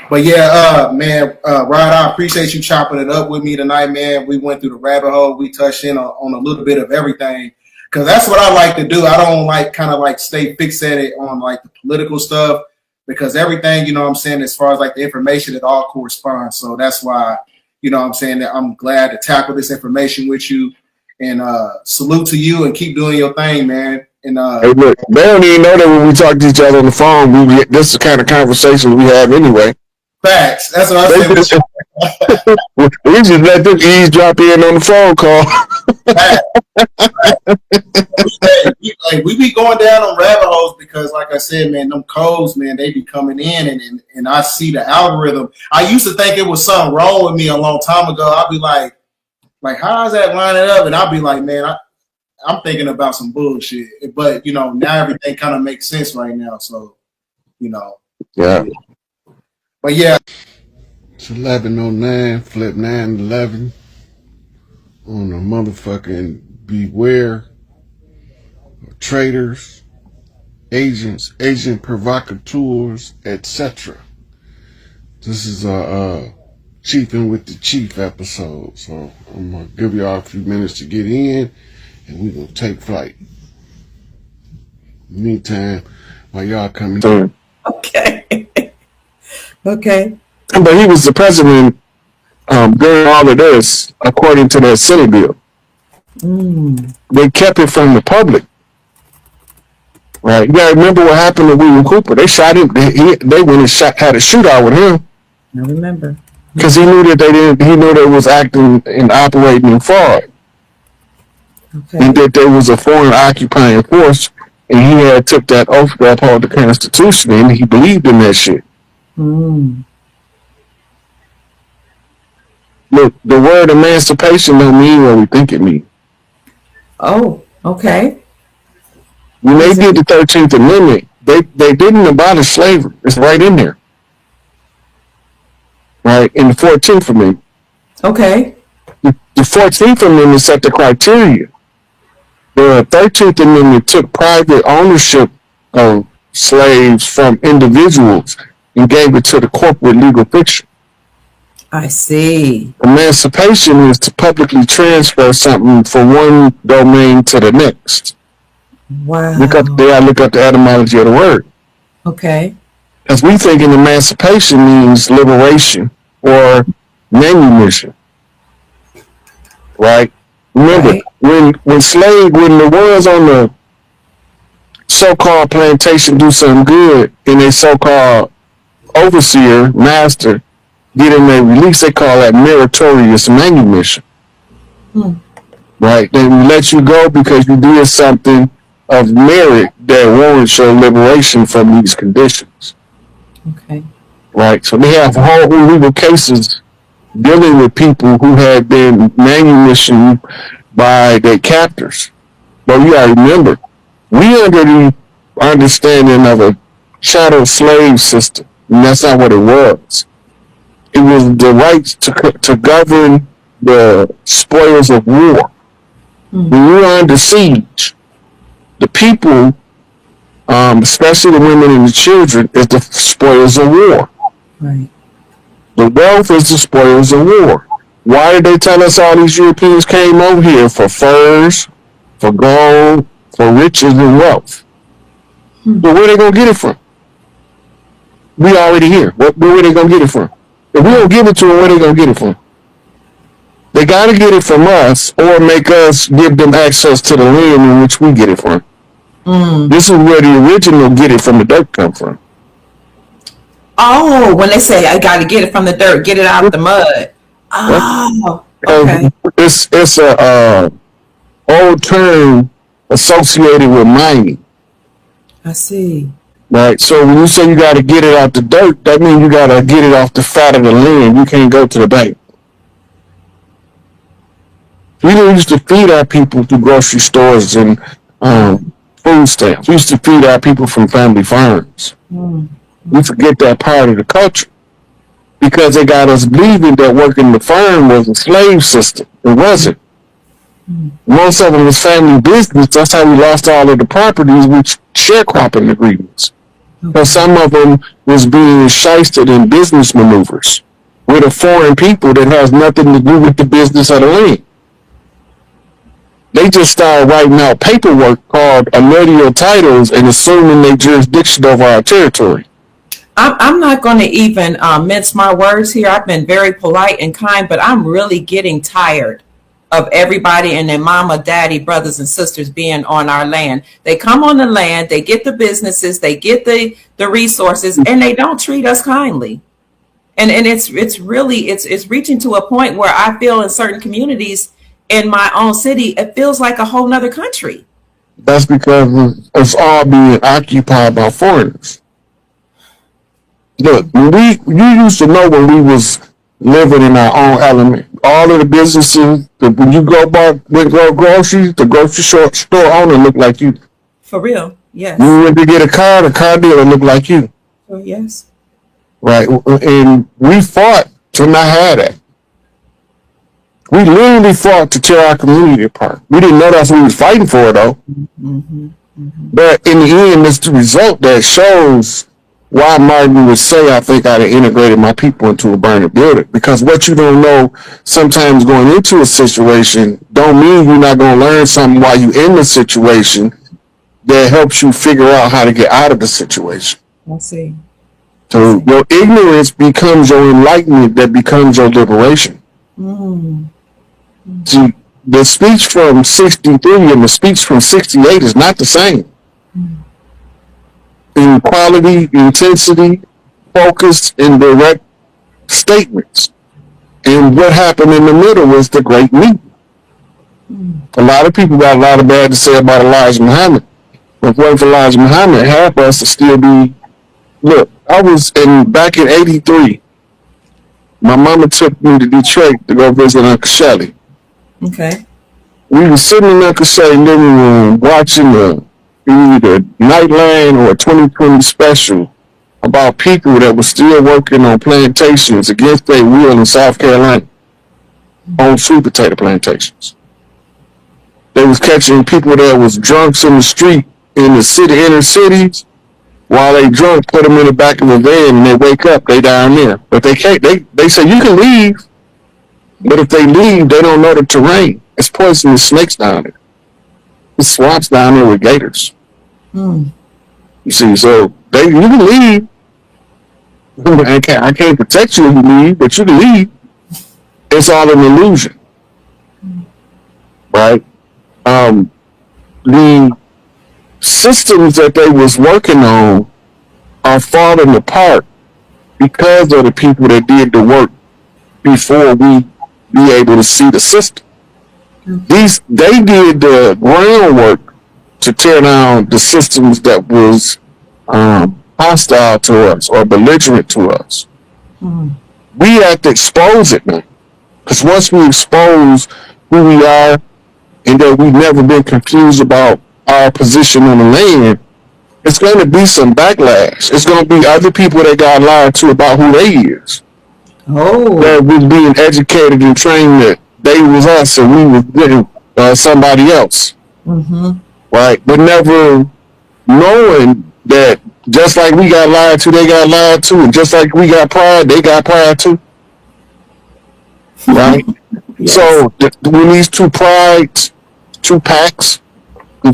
But yeah, man, Rod, I appreciate you chopping it up with me tonight, man. We went through the rabbit hole. We touched in on a little bit of everything. Because that's what I like to do. I don't like kind of like stay fixated on like the political stuff because everything, you know what I'm saying, as far as like the information, it all corresponds. So that's why, you know what I'm saying, that I'm glad to tackle this information with you. And salute to you and keep doing your thing, man. And hey, look, they don't even know that when we talk to each other on the phone, this is the kind of conversation we have anyway. Facts. That's what I said. We just let them eavesdrop in on the phone call. like we be going down on rabbit holes because, like I said, man, them codes, man, they be coming in, and I see the algorithm. I used to think it was something wrong with me a long time ago. I'll be like how is that lining up? And I'll be like, man, I'm thinking about some bullshit. But you know, now everything kind of makes sense right now. So, you know, Yeah. But yeah, It's 11:09, flip 9:11 on a motherfucking beware of traitors, agents, agent provocateurs, etc. This is a Chiefing with the Chief episode, so I'm gonna give y'all a few minutes to get in, and we're gonna take flight. Meantime, while y'all coming in. Okay. Okay. But he was the president during all of this, according to that Senate bill. They kept it from the public. Right? You gotta remember what happened to William Cooper. They shot him. They went and had a shootout with him. I remember. Because he knew that they didn't. He knew they was acting and operating in fraud, and that there was a foreign occupying force, and he had took that oath to uphold the Constitution, and he believed in that shit. Look, the word emancipation don't mean what we think it means. Oh, okay. When they did the 13th Amendment, they didn't abolish slavery. It's right in there. Right? In the 14th Amendment. Okay. The 14th Amendment set the criteria. The 13th Amendment took private ownership of slaves from individuals and gave it to the corporate legal fiction. I see. Emancipation is to publicly transfer something from one domain to the next. Wow. Look up the etymology of the word. Okay. Because we think in emancipation means liberation or manumission. Right? Remember, when the ones on the so-called plantation do something good and they so-called overseer, master, get in their release, they call that meritorious manumission. Right? They let you go because you did something of merit that warrants your liberation from these conditions. Okay. Right? So they have whole legal cases dealing with people who had been manumissioned by their captors. But we gotta remember, we under the understanding of a chattel slave system, and that's not what it was. It was the right to govern the spoils of war. When you're under siege, the people, especially the women and the children, is the spoils of war. Right. The wealth is the spoils of war. Why did they tell us all these Europeans came over here? For furs, for gold, for riches and wealth. But where they gonna get it from? We already here. Where they gonna get it from? If we don't give it to them, where they gonna get it from? They gotta get it from us, or make us give them access to the land in which we get it from. This is where the original get it from the dirt come from. Oh, when they say I got to get it from the dirt, get it out of the mud. Oh, okay. It's a old term associated with mining. I see. Right. So when you say you got to get it out the dirt, that means you got to get it off the fat of the land. You can't go to the bank. We used to feed our people through grocery stores and food stamps. We used to feed our people from family farms. We forget that part of the culture because they got us believing that working the farm was a slave system. It wasn't. Most of it was family business. That's how we lost all of the properties with sharecropping agreements. Because some of them was being shysted in business maneuvers with a foreign people that has nothing to do with the business of the land. They just started writing out paperwork called allodial titles and assuming their jurisdiction over our territory. I'm not going to even mince my words here. I've been very polite and kind, but I'm really getting tired of everybody and their mama, daddy, brothers and sisters being on our land. They come on the land, they get the businesses, they get the resources, and they don't treat us kindly. And it's really reaching to a point where I feel in certain communities in my own city, it feels like a whole nother country. That's because it's all being occupied by foreigners. Look, you used to know when we was living in our own element. All of the businesses, when you go groceries, the grocery store owner looked like you. For real, yes. You went to get a car, the car dealer looked like you. Oh, yes. Right? And we fought to not have that. We literally fought to tear our community apart. We didn't know that's what we was fighting for, though. Mm-hmm. Mm-hmm. But in the end, it's the result that shows why Martin would say, I think I'd have integrated my people into a burning building. Because what you don't know sometimes going into a situation don't mean you're not going to learn something while you're in the situation that helps you figure out how to get out of the situation. I see. So your ignorance becomes your enlightenment that becomes your liberation. Mm. See, the speech from 63 and the speech from 68 is not the same. In quality, intensity, focus, and direct statements. And what happened in the middle was the great meeting. A lot of people got a lot of bad to say about Elijah Muhammad. But if it wasn't for Elijah Muhammad, half of us would still be. Look, I was back in '83. My mama took me to Detroit to go visit Uncle Shelley. Okay. We were sitting in Uncle Shelley's living room watching either Nightline or a 2020 special about people that were still working on plantations against their will in South Carolina on sweet potato plantations. They was catching people that was drunks in the street in the inner cities. While they drunk, put them in the back of a van, and they wake up, they down there. But they can't. They say you can leave, but if they leave, they don't know the terrain. It's poisonous snakes down there. There's swamps down there with gators. You see, so you can leave. I can't protect you if you leave, but you can leave. It's all an illusion, right? The systems that they was working on are falling apart because of the people that did the work before we be able to see the system. They did the groundwork to tear down the systems that was hostile to us or belligerent to us. We have to expose it now. Because once we expose who we are and that we've never been confused about our position on the land, it's going to be some backlash. It's going to be other people that got lied to about who they is. Oh. That was being educated and trained that they was us and we was somebody else. Mm-hmm. Right? But never knowing that just like we got lied to, they got lied to, and just like we got pride, they got pride too. Right? Yes. So when these two packs, what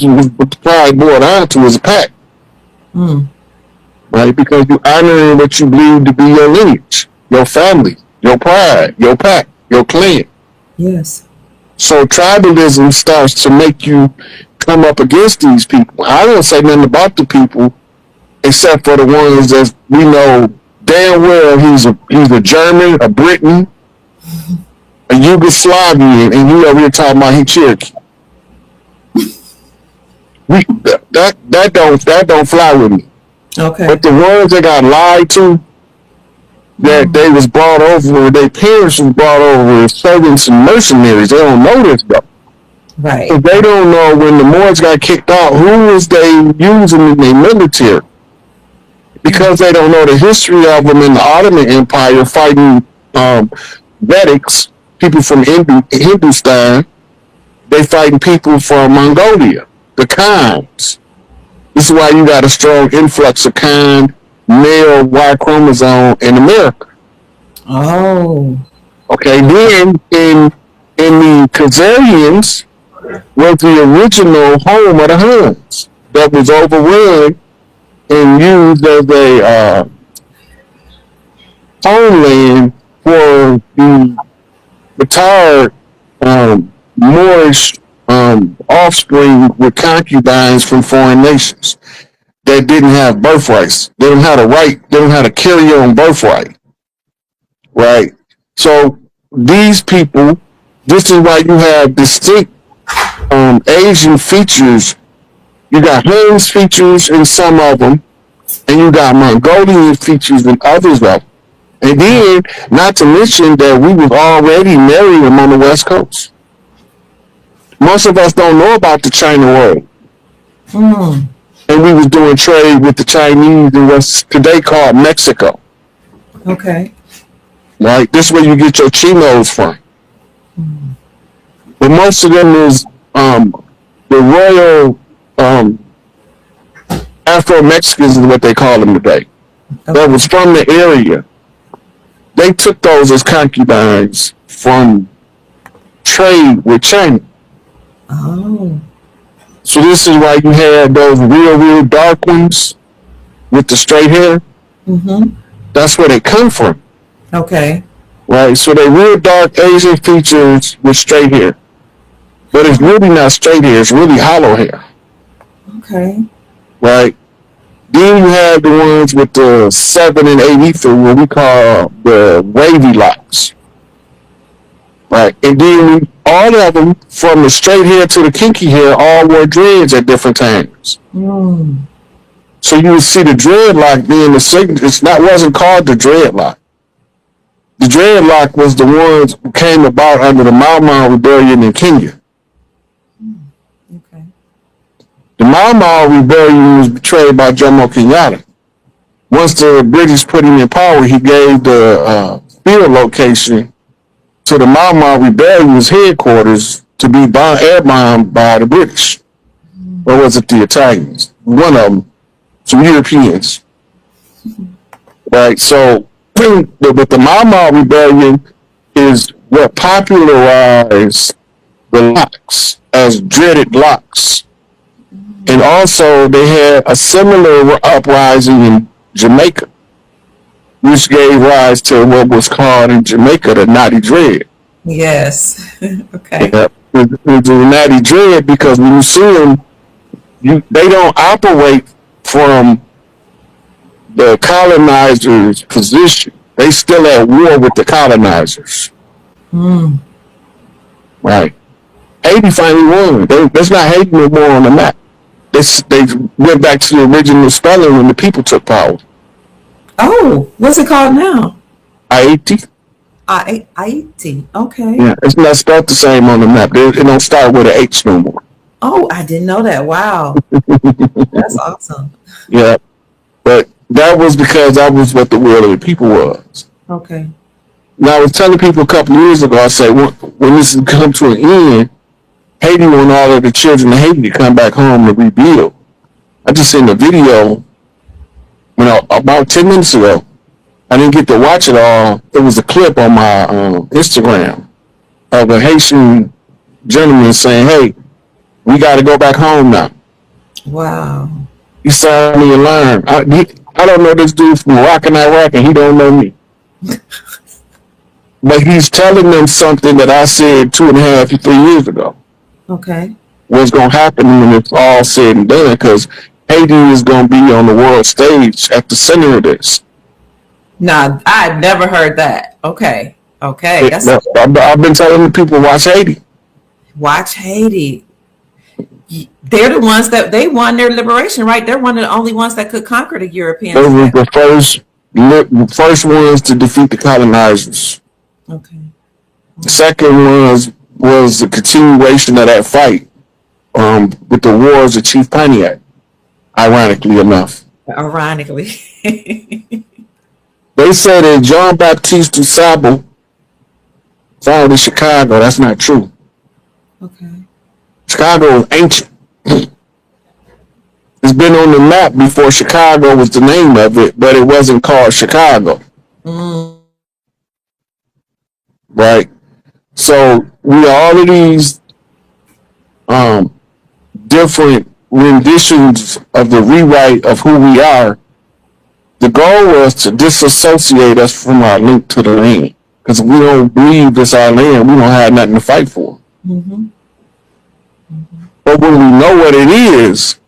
the pride boiled down to is a pack. Right? Because you're honoring what you believe to be your lineage, your family, your pride, your pack, your clan. Yes. So tribalism starts to make you come up against these people. I don't say nothing about the people except for the ones that we know damn well he's a German, a Briton, a Yugoslavian, and you over here talking about he Cherokee. That don't fly with me. Okay. But the ones that got lied to, that they was brought over, their parents was brought over as servants and mercenaries. They don't know this though. Right. So they don't know when the Moors got kicked out, who was they using in their military? Because they don't know the history of them in the Ottoman Empire fighting Vedics, people from Hindustan. They fighting people from Mongolia, the Khans. This is why you got a strong influx of Khan male Y chromosome in America. Oh. Okay, then in the Khazarians was the original home of the Huns that was overrun and used as a homeland for the retired Moorish offspring with concubines from foreign nations that didn't have birthrights. They don't have a right. They don't have a carry on birthright. Right. So these people, this is why you have distinct Asian features You got Huns features in some of them, and you got Mongolian features in others of them. And then, not to mention that we was already married on the West Coast. Most of us don't know about the China world. And we was doing trade with the Chinese in what's today called Mexico. Okay. Right? This is where you get your chinos from. But most of them is the royal Afro-Mexicans is what they call them today. Okay. That was from the area. They took those as concubines from trade with China. Oh. So this is why you had those real dark ones with the straight hair. That's where they come from. Okay. Right? So they real dark Asian features with straight hair. But it's really not straight hair, it's really hollow hair. Okay. Right? Then you have the ones with the 7 and 8 ether, what we call the wavy locks. Right? And then all of them, from the straight hair to the kinky hair, all wore dreads at different times. So you would see the dreadlock being the signature. Wasn't called the dreadlock. The dreadlock was the ones who came about under the Mau Mau Rebellion in Kenya. Okay. The Mau Mau Rebellion was betrayed by Jomo Kenyatta. Once the British put him in power, he gave the field location to the Mau Mau Rebellion's headquarters to be air bombed by the British. Or was it the Italians? One of them. Some Europeans. Right? So, but the Mau Mau Rebellion is what popularized the locks as dreaded locks. And also they had a similar uprising in Jamaica, which gave rise to what was called in Jamaica the Naughty Dread. Yes. Okay. Yeah, it's a Naughty Dread because when you see them, they don't operate from the colonizers' position. They still at war with the colonizers. Right. Haiti finally won. That's not Haiti no more on the map. They went back to the original spelling when the people took power. Oh, what's it called now? Haiti. Haiti. Okay. Yeah, it's not spelled the same on the map. It don't start with an H no more. Oh, I didn't know that. Wow. That's awesome. Yeah. But that was because that was what the will of the people was. Okay. Now, I was telling people a couple of years ago, I said, when this has come to an end, Haiti want all of the children in Haiti to come back home to rebuild. I just seen the video about 10 minutes ago. I didn't get to watch it all. It was a clip on my Instagram of a Haitian gentleman saying, hey, we got to go back home now. Wow. He signed me a line. I don't know this dude from Iraq, and he don't know me. But he's telling them something that I said 2.5 to 3 years ago. Okay. What's going to happen when it's all said and done, because Haiti is going to be on the world stage at the center of this. Nah, I'd never heard that. Okay. Okay. I've been telling the people, watch Haiti. Watch Haiti. They're the ones that they won their liberation, right? They're one of the only ones that could conquer the Europeans. They were the first ones to defeat the colonizers. Okay. The second was the continuation of that fight with the wars of Chief Pontiac, ironically enough. Ironically. They say that John Baptiste du Sable founded Chicago. That's not true. Okay. Chicago is ancient. It's been on the map before Chicago was the name of it, but it wasn't called Chicago. Right? So we all of these different renditions of the rewrite of who we are. The goal was to disassociate us from our link to the land. Because if we don't believe this our land, we don't have nothing to fight for. But when we know what it is,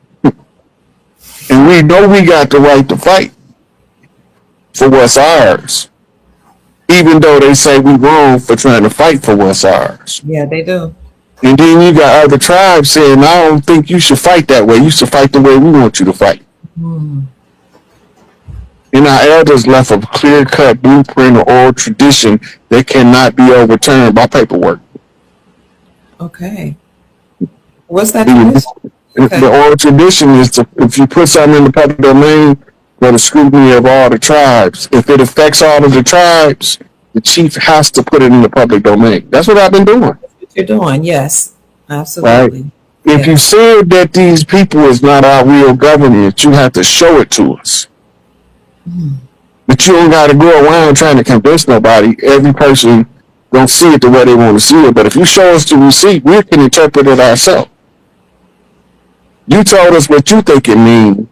and we know we got the right to fight for what's ours, even though they say we wrong for trying to fight for what's ours. Yeah, they do. And then you got other tribes saying, I don't think you should fight that way. You should fight the way we want you to fight. And our elders left a clear-cut blueprint or oral tradition that cannot be overturned by paperwork. Okay. What's that? The oral tradition is if you put something in the public domain for the scrutiny of all the tribes, if it affects all of the tribes, the chief has to put it in the public domain. That's what I've been doing. That's what you're doing, yes. Absolutely. Right? If you said that these people is not our real government, you have to show it to us. But you don't got to go around trying to convince nobody. Every person don't see it the way they want to see it. But if you show us the receipt, we can interpret it ourselves. You told us what you think it means.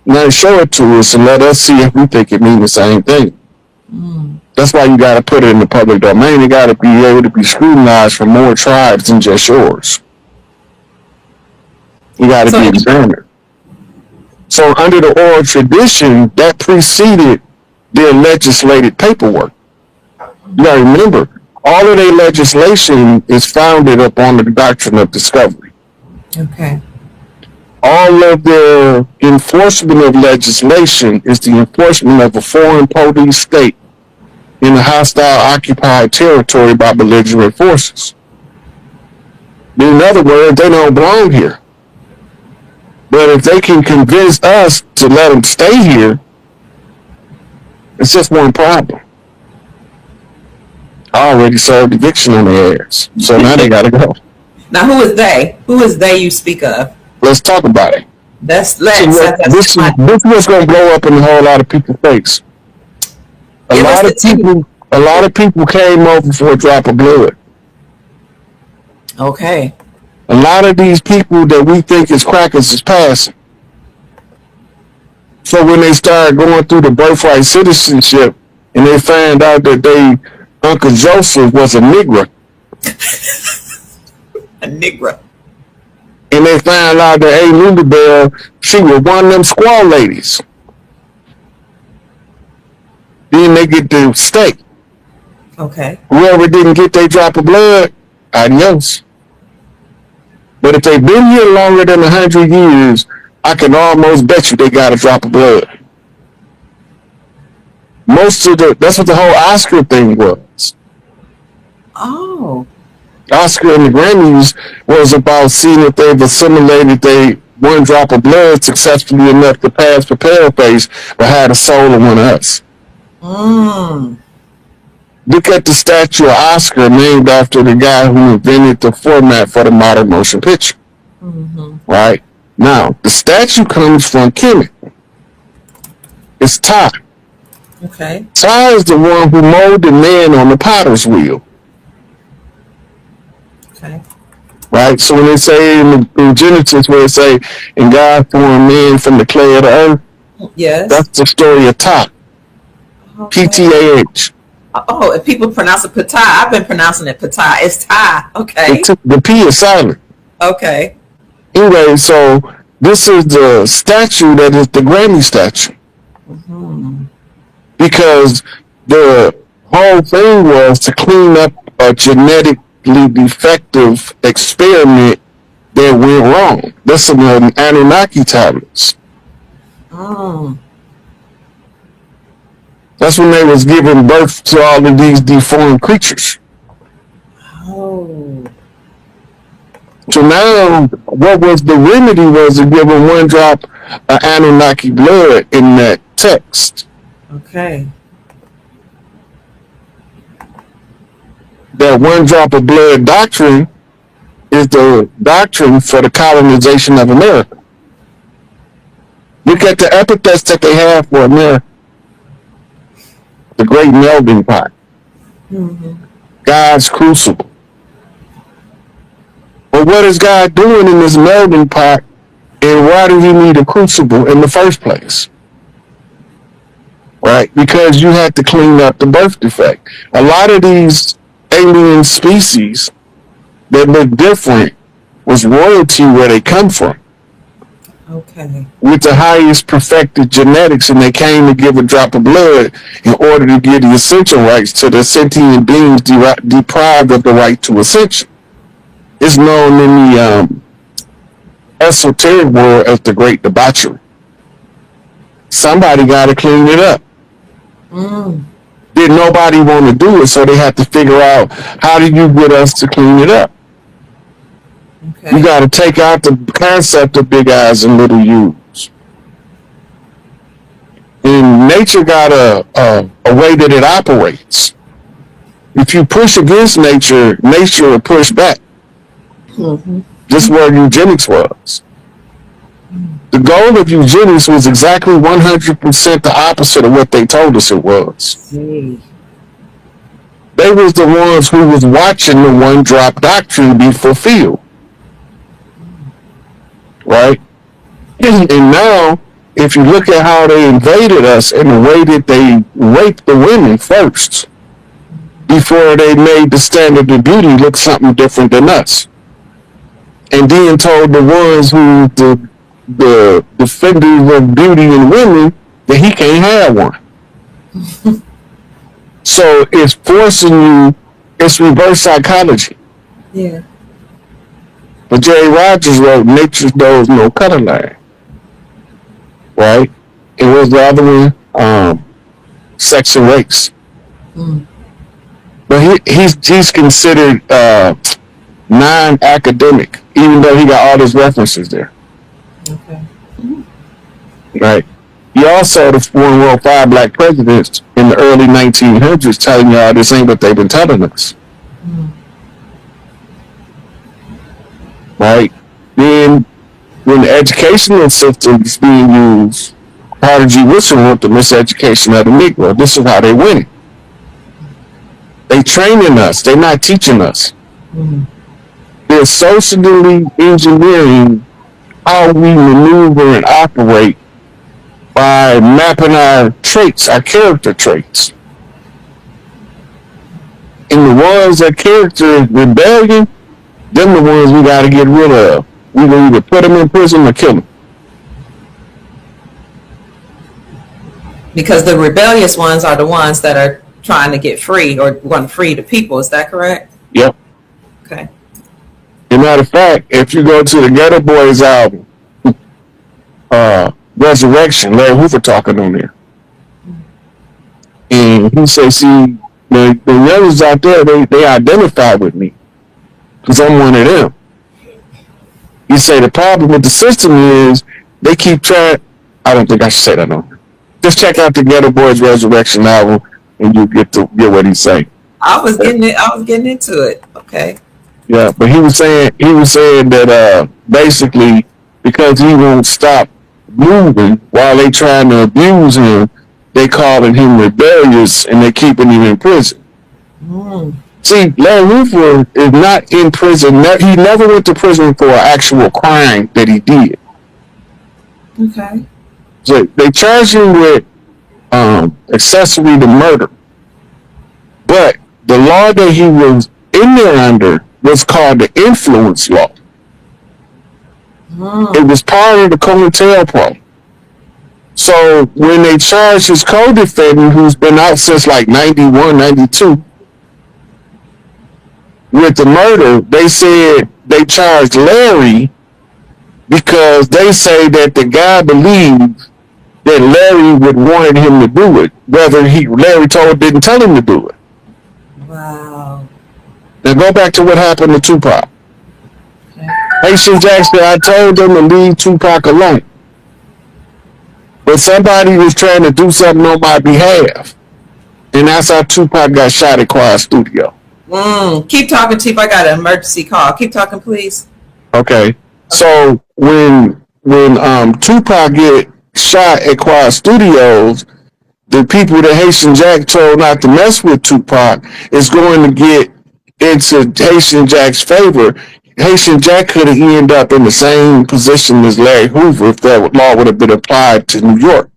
Now show it to us and let us see if we think it means the same thing. That's why you got to put it in the public domain. It got to be able to be scrutinized from more tribes than just yours. You got to be examined. So under the oral tradition, that preceded their legislated paperwork. You got to remember, all of their legislation is founded upon the doctrine of discovery. Okay. All of their enforcement of legislation is the enforcement of a foreign police state in a hostile occupied territory by belligerent forces. In other words, they don't belong here. But if they can convince us to let them stay here, it's just one problem. I already served eviction on their ass, so now they got to go. Now, who is they? Who is they you speak of? Let's talk about it. Let's. This is what's going to blow up in a whole lot of people's face. A lot of people came over for a drop of blood. Okay. A lot of these people that we think is crackers is passing. So when they start going through the birthright citizenship and they find out that Uncle Joseph was a Negro. A Negro. And they find out that A. Lundabell, she was one of them squaw ladies. Then they get the stake. Okay. Whoever didn't get their drop of blood, adios. But if they've been here longer than 100 years, I can almost bet you they got a drop of blood. That's what the whole Oscar thing was. Oh. Oscar and the Grammys was about seeing if they've assimilated their one drop of blood successfully enough to pass the pale face, but had a soul of one of us. Look at the statue of Oscar named after the guy who invented the format for the modern motion picture. Right? Now, the statue comes from Kemet. It's Ty. Okay. Ty is the one who molded man on the potter's wheel. Okay. Right? So when they say in Genesis, where they say, and God formed man from the clay of the earth, yes, that's the story of Ty. Okay. P-T-A-H. Oh, if people pronounce it Patah, I've been pronouncing it Patah. It's Ty. Okay. The P is silent. Okay. Anyway, so this is the statue that is the Grammy statue. Because the whole thing was to clean up a genetically defective experiment that went wrong. That's some Anunnaki tablets. That's when they was giving birth to all of these deformed creatures. Oh. So now, what was the remedy was to give them one drop of Anunnaki blood in that text. Okay. That one drop of blood doctrine is the doctrine for the colonization of America. Look at the epithets that they have for America. The great melting pot. God's crucible. But what is God doing in this melting pot, and why do he need a crucible in the first place? Right? Because you had to clean up the birth defect. A lot of these alien species that look different was royalty where they come from. Okay. With the highest perfected genetics, and they came to give a drop of blood in order to give the essential rights to the sentient beings deprived of the right to ascension. It's known in the esoteric world as the Great Debauchery. Somebody got to clean it up. Did nobody want to do it, so they have to figure out how do you get us to clean it up. Okay. You got to take out the concept of big eyes and little U's. And nature got a way that it operates. If you push against nature, nature will push back. Just where eugenics was. The goal of eugenics was exactly 100% the opposite of what they told us it was. They was the ones who was watching the one drop doctrine be fulfilled. Right? And now, if you look at how they invaded us and the way that they raped the women first, before they made the standard of beauty look something different than us. And then told the ones who the defenders of beauty in women that he can't have one. So it's forcing you, it's reverse psychology. Yeah. But Jerry Rogers wrote Nature Knows No Color Line. Right? It was the other one, Sex and Race. But he's considered non-academic, even though he got all his references there. Okay. Right. He also the one wrote 5 black presidents in the early 1900s telling y'all this ain't what they've been telling us. Right. Then when the educational system is being used, Carter G. Woodson wrote the miseducation of the Negro. This is how they win it. They training us. They're not teaching us. They're socially engineering how we maneuver and operate by mapping our traits, our character traits. And the ones that character rebellion, them the ones we got to get rid of. We will either put them in prison or kill them. Because the rebellious ones are the ones that are trying to get free or want to free the people. Is that correct? Yep. Okay. As a matter of fact, if you go to the Ghetto Boys album, Resurrection, Larry Hoover talking on there. And he says, see, the youngers out there, they identify with me because I'm one of them. He said the problem with the system is they keep trying. I don't think I should say that no. Just check out the Ghetto Boys Resurrection album and you get what he's saying. I was getting into it. Okay. Yeah, but he was saying that basically because he won't stop moving while they trying to abuse him, they calling him rebellious and they keeping him in prison. See, Larry Hoover is not in prison. He never went to prison for an actual crime that he did. Okay. So they charged him with accessory to murder. But the law that he was in there under was called the influence law. It was part of the COINTELPRO. So when they charged his co-defendant, who's been out since like 91, 92, with the murder, they said they charged Larry because they say that the guy believed that Larry would wanted him to do it, whether Larry didn't tell him to do it. Wow. Now go back to what happened to Tupac. Okay. Haitian Jackson, I told them to leave Tupac alone. But somebody was trying to do something on my behalf. And that's how Tupac got shot at Quiet Studio. Keep talking, Chief. I got an emergency call. Keep talking, please. Okay. So when Tupac get shot at Quiet Studios, the people that Haitian Jack told not to mess with Tupac is going to get into Haitian Jack's favor. Haitian Jack could have ended up in the same position as Larry Hoover if that law would have been applied to New York.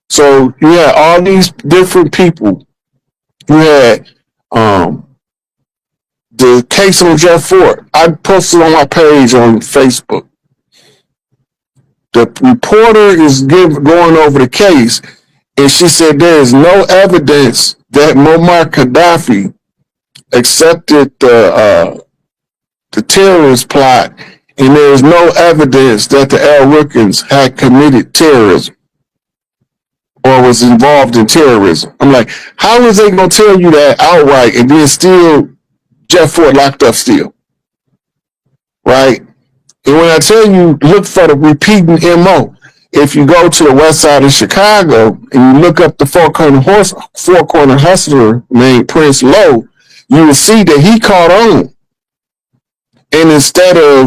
So you had all these different people. You had the case on Jeff Ford. I posted on my page on Facebook. The reporter is going over the case, and she said there is no evidence that Muammar Gaddafi accepted the the terrorist plot, and there is no evidence that the Al Rickens had committed terrorism or was involved in terrorism. I'm like, how is they gonna tell you that outright and then still Jeff Ford locked up still? Right? And when I tell you, look for the repeating MO. If you go to the west side of Chicago and you look up the four corner hustler named Prince Lowe, you will see that he caught on. And instead of